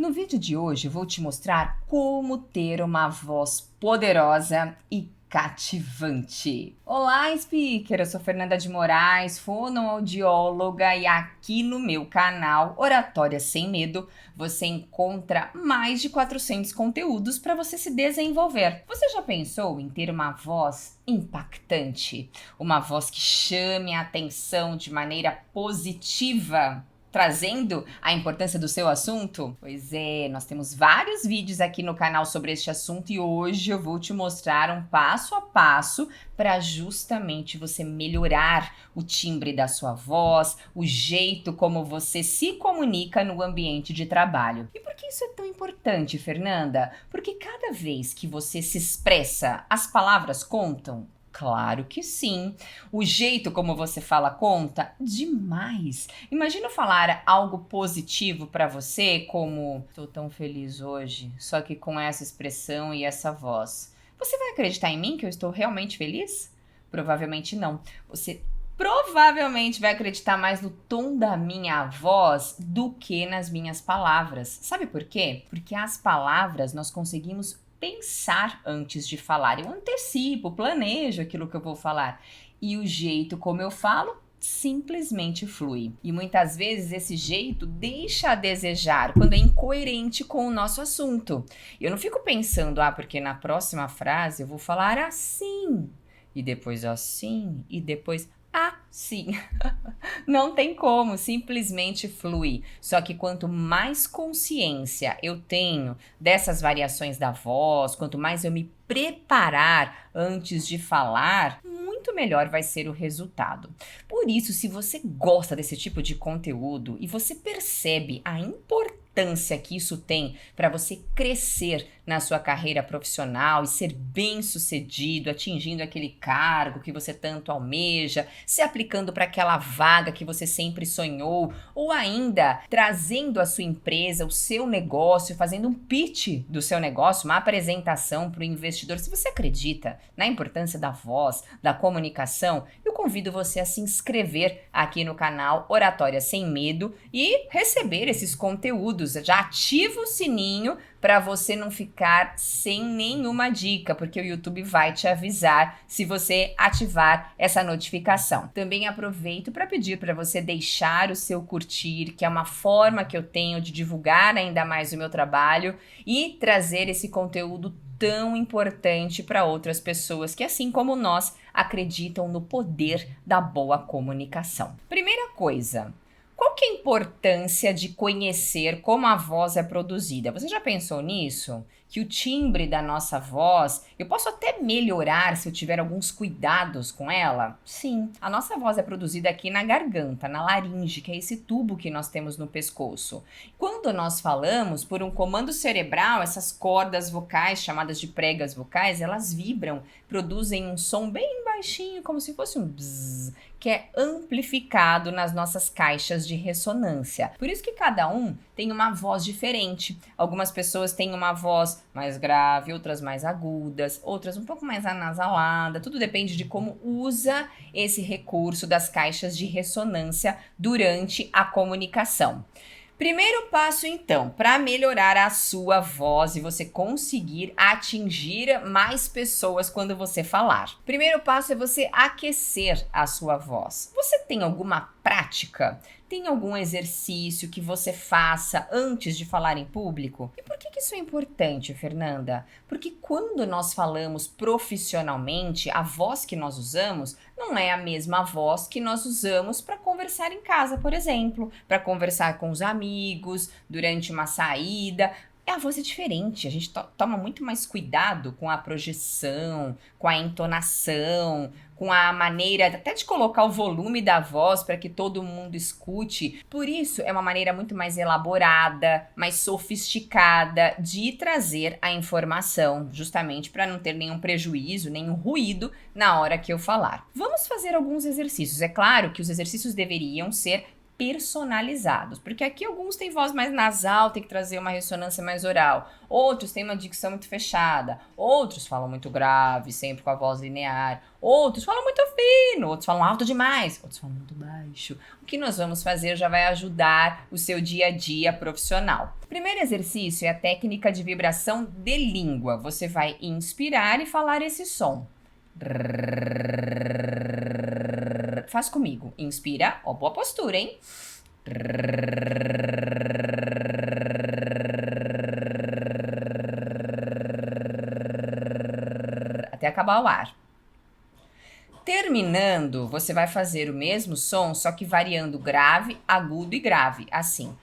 No vídeo de hoje eu vou te mostrar como ter uma voz poderosa e cativante. Olá, speaker! Eu sou Fernanda de Moraes, fonoaudióloga, e aqui no meu canal Oratória Sem Medo você encontra mais de 400 conteúdos para você se desenvolver. Você já pensou em ter uma voz impactante? Uma voz que chame a atenção de maneira positiva, trazendo a importância do seu assunto? Pois é, nós temos vários vídeos aqui no canal sobre este assunto e hoje eu vou te mostrar um passo a passo para justamente você melhorar o timbre da sua voz, o jeito como você se comunica no ambiente de trabalho. E por que isso é tão importante, Fernanda? Porque cada vez que você se expressa, as palavras contam? Claro que sim. O jeito como você fala conta demais. Imagina falar algo positivo para você, como "tô tão feliz hoje", só que com essa expressão e essa voz. Você vai acreditar em mim que eu estou realmente feliz? Provavelmente não. Você provavelmente vai acreditar mais no tom da minha voz do que nas minhas palavras. Sabe por quê? Porque as palavras nós conseguimos pensar antes de falar. Eu antecipo, planejo aquilo que eu vou falar. E o jeito como eu falo simplesmente flui. E muitas vezes esse jeito deixa a desejar quando é incoerente com o nosso assunto. Eu não fico pensando, porque na próxima frase eu vou falar assim, e depois assim, e depois assim. Não tem como, simplesmente flui. Só que quanto mais consciência eu tenho dessas variações da voz, quanto mais eu me preparar antes de falar, muito melhor vai ser o resultado. Por isso, se você gosta desse tipo de conteúdo e você percebe a importância que isso tem para você crescer na sua carreira profissional e ser bem-sucedido, atingindo aquele cargo que você tanto almeja, se aplicando para aquela vaga que você sempre sonhou, ou ainda trazendo a sua empresa, o seu negócio, fazendo um pitch do seu negócio, uma apresentação para o investidor. Se você acredita na importância da voz, da comunicação, eu convido você a se inscrever aqui no canal Oratória Sem Medo e receber esses conteúdos. Já ativa o sininho para você não ficar sem nenhuma dica, porque o YouTube vai te avisar se você ativar essa notificação. Também aproveito para pedir para você deixar o seu curtir, que é uma forma que eu tenho de divulgar ainda mais o meu trabalho e trazer esse conteúdo tão importante para outras pessoas que, assim como nós, acreditam no poder da boa comunicação. Primeira coisa, qual que é a importância de conhecer como a voz é produzida? Você já pensou nisso? Que o timbre da nossa voz, eu posso até melhorar se eu tiver alguns cuidados com ela? Sim, a nossa voz é produzida aqui na garganta, na laringe, que é esse tubo que nós temos no pescoço. Quando nós falamos, por um comando cerebral, essas cordas vocais, chamadas de pregas vocais, elas vibram, produzem um som bem baixinho, como se fosse um bzzz, que é amplificado nas nossas caixas de ressonância. Por isso que cada um tem uma voz diferente. Algumas pessoas têm uma voz mais grave, outras mais agudas, outras um pouco mais anasalada. Tudo depende de como usa esse recurso das caixas de ressonância durante a comunicação. Primeiro passo, então, para melhorar a sua voz e você conseguir atingir mais pessoas quando você falar. Primeiro passo é você aquecer a sua voz. Você tem alguma prática? Tem algum exercício que você faça antes de falar em público? E por que isso é importante, Fernanda? Porque quando nós falamos profissionalmente, a voz que nós usamos não é a mesma voz que nós usamos para conversar em casa, por exemplo, para conversar com os amigos, durante uma saída. A voz é diferente, a gente toma muito mais cuidado com a projeção, com a entonação, com a maneira até de colocar o volume da voz para que todo mundo escute. Por isso, é uma maneira muito mais elaborada, mais sofisticada de trazer a informação, justamente para não ter nenhum prejuízo, nenhum ruído na hora que eu falar. Vamos fazer alguns exercícios. É claro que os exercícios deveriam ser personalizados, porque aqui alguns têm voz mais nasal, tem que trazer uma ressonância mais oral, outros têm uma dicção muito fechada, outros falam muito grave, sempre com a voz linear, outros falam muito fino, outros falam alto demais, outros falam muito baixo. O que nós vamos fazer já vai ajudar o seu dia a dia profissional. O primeiro exercício é a técnica de vibração de língua. Você vai inspirar e falar esse som. Faz comigo. Inspira. Ó, boa postura, hein? Até acabar o ar. Terminando, você vai fazer o mesmo som, só que variando grave, agudo e grave. Assim.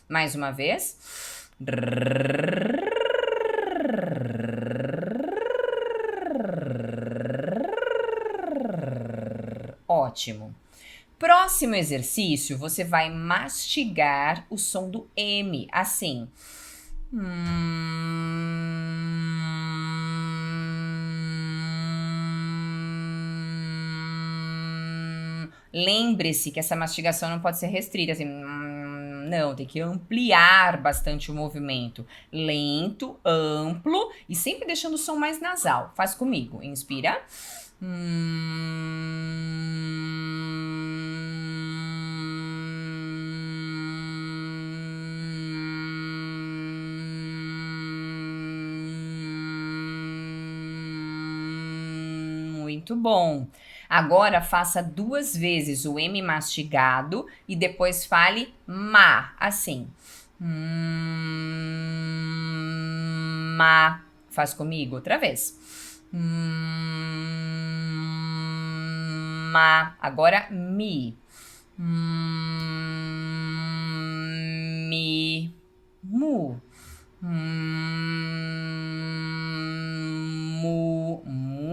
Mais uma vez. Ótimo. Próximo exercício, você vai mastigar o som do M, assim. Lembre-se que essa mastigação não pode ser restrita, assim. Não, tem que ampliar bastante o movimento. Lento, amplo e sempre deixando o som mais nasal. Faz comigo. Inspira. Muito bom. Agora faça 2 vezes o M mastigado e depois fale ma, assim. Ma. Faz comigo outra vez. Ma. Agora mi. Mi. Mu. Mu.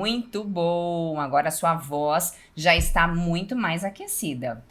Muito bom! Agora a sua voz já está muito mais aquecida.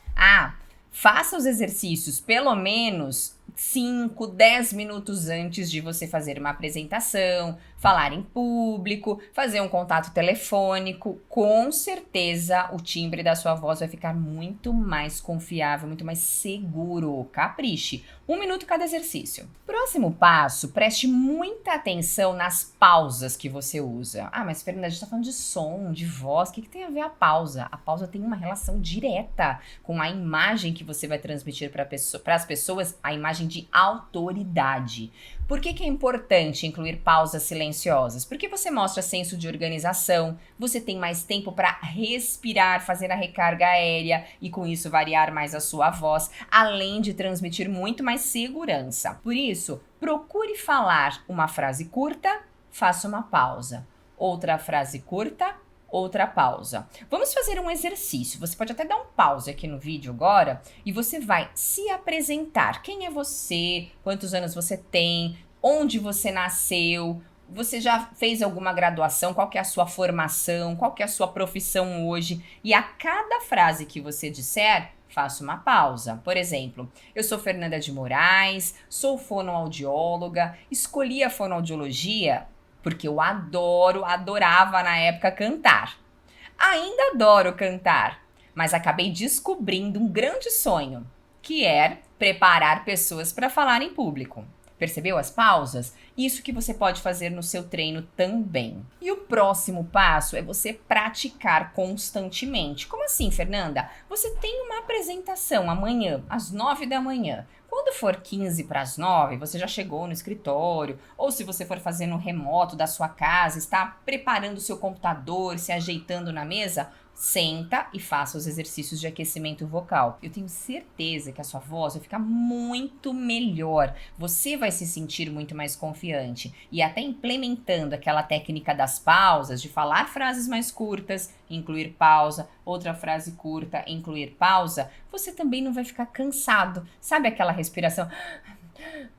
Faça os exercícios pelo menos 5, 10 minutos antes de você fazer uma apresentação, falar em público, fazer um contato telefônico. Com certeza o timbre da sua voz vai ficar muito mais confiável, muito mais seguro. Capriche. 1 minuto cada exercício. Próximo passo, preste muita atenção nas pausas que você usa. Mas Fernanda, a gente tá falando de som, de voz, o que tem a ver a pausa? A pausa tem uma relação direta com a imagem que você vai transmitir para as pessoas, a imagem de autoridade. Por que é importante incluir pausas silenciosas? Porque você mostra senso de organização, você tem mais tempo para respirar, fazer a recarga aérea e com isso variar mais a sua voz, além de transmitir muito mais segurança. Por isso, procure falar uma frase curta, faça uma pausa. Outra frase curta, outra pausa. Vamos fazer um exercício. Você pode até dar um pause aqui no vídeo agora e você vai se apresentar. Quem é você? Quantos anos você tem? Onde você nasceu? Você já fez alguma graduação? Qual que é a sua formação? Qual que é a sua profissão hoje? E a cada frase que você disser, faça uma pausa. Por exemplo, eu sou Fernanda de Moraes, sou fonoaudióloga, escolhi a fonoaudiologia porque eu adorava na época cantar. Ainda adoro cantar, mas acabei descobrindo um grande sonho, que é preparar pessoas para falar em público. Percebeu as pausas? Isso que você pode fazer no seu treino também. E o próximo passo é você praticar constantemente. Como assim, Fernanda? Você tem uma apresentação amanhã, às 9 da manhã. Quando for 15 para as 9, você já chegou no escritório, ou se você for fazer no remoto da sua casa, está preparando o seu computador, se ajeitando na mesa, senta e faça os exercícios de aquecimento vocal. Eu tenho certeza que a sua voz vai ficar muito melhor. Você vai se sentir muito mais confiante. E até implementando aquela técnica das pausas, de falar frases mais curtas, incluir pausa, outra frase curta, incluir pausa, você também não vai ficar cansado. Sabe aquela respiração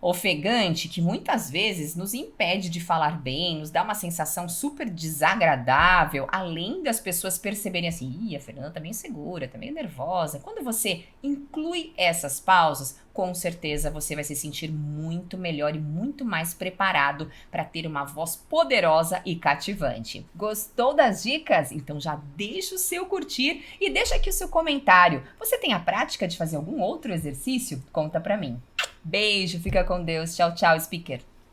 Ofegante, que muitas vezes nos impede de falar bem, nos dá uma sensação super desagradável, além das pessoas perceberem assim, ih, a Fernanda tá meio insegura, tá meio nervosa. Quando você inclui essas pausas, com certeza você vai se sentir muito melhor e muito mais preparado para ter uma voz poderosa e cativante. Gostou das dicas? Então já deixa o seu curtir e deixa aqui o seu comentário. Você tem a prática de fazer algum outro exercício? Conta pra mim. Beijo, fica com Deus. Tchau, tchau, speaker.